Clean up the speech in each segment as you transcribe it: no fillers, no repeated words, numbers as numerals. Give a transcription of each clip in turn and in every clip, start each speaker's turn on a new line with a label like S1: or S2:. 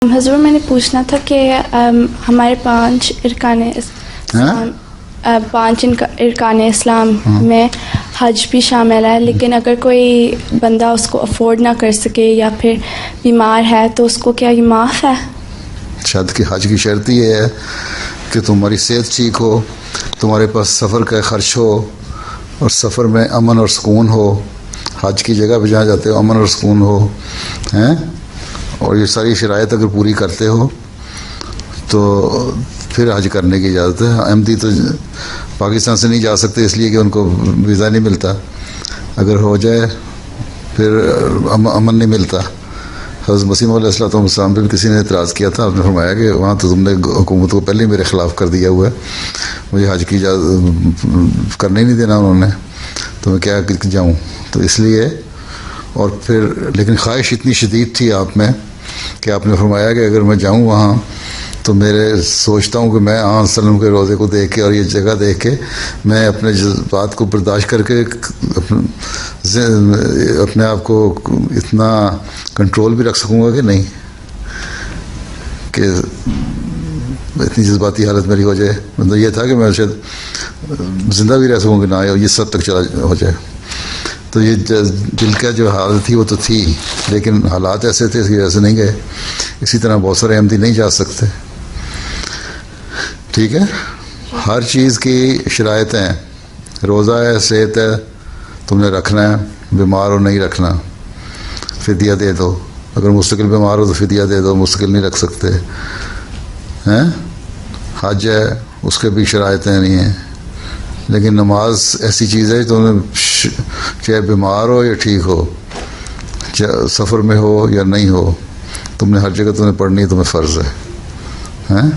S1: हजूर मैंने पूछना था कि हमारे 5 इरकान इस्लाम 5 इरकान इस्लाम में हज भी शामिल है, लेकिन अगर कोई बंदा उसको अफोर्ड ना कर सके या फिर बीमार है तो उसको क्या ये माफ़ है?
S2: शायद कि हज की शर्त ये है कि तुम्हारी सेहत ठीक हो, तुम्हारे पास सफ़र का ख़र्च हो और सफ़र में अमन और सुकून हो। हज की जगह पे जहाँ जाते हो अमन और सुकून हो, हैं, और ये सारी शराइत अगर पूरी करते हो तो फिर हज करने की इजाज़त है। अहमदी तो पाकिस्तान से नहीं जा सकते इसलिए कि उनको वीज़ा नहीं मिलता, अगर हो जाए फिर अमन नहीं मिलता। हज़रत मसीह मौद अलैहिस्सलाम पे भी किसी ने एतराज़ किया था, आपने फरमाया कि वहाँ तो तुमने हुकूमत को पहले ही मेरे ख़िलाफ़ कर दिया हुआ है, मुझे हज की इजाज़त करने ही नहीं देना उन्होंने, तो मैं क्या जाऊँ। तो इसलिए, और फिर लेकिन ख्वाहिश इतनी शदीद थी आप में कि आपने फरमाया कि अगर मैं जाऊँ वहाँ तो मेरे सोचता हूँ कि मैं आन सल्लम के रोज़े को देख के और ये जगह देख के मैं अपने जज्बात को बर्दाश्त करके अपने आप को इतना कंट्रोल भी रख सकूँगा कि नहीं, कि इतनी जज्बाती हालत मेरी हो जाए। मतलब ये था कि मैं शायद ज़िंदा भी रह सकूँ कि ना, ये सब तक चला हो जाए। तो ये दिल का जो हालत थी वो तो थी, लेकिन हालात ऐसे थे इसकी वजह से नहीं गए। इसी तरह बहुत सारे अहमदी नहीं जा सकते। ठीक है, हर चीज़ की शराइत हैं। रोज़ा है, सेहत है, तुमने रखना है, बीमार हो नहीं रखना, फिदिया दे दो। अगर मुस्तकिल बीमार हो तो फिदिया दे दो, मुस्तकिल नहीं रख सकते हैं। हज है, उसके भी शराइतें नहीं हैं। लेकिन नमाज ऐसी चीज़ है, तुम्हें चाहे बीमार हो या ठीक हो, चाहे सफ़र में हो या नहीं हो, तुमने हर जगह तुम्हें पढ़नी है, तुम्हें फ़र्ज़ है, हैं।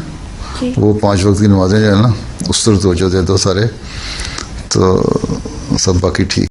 S2: वो 5 वक्त की नमाज़ें जो है ना, उस तरह तवज्जो दे दो सारे, तो सब बाकी ठीक।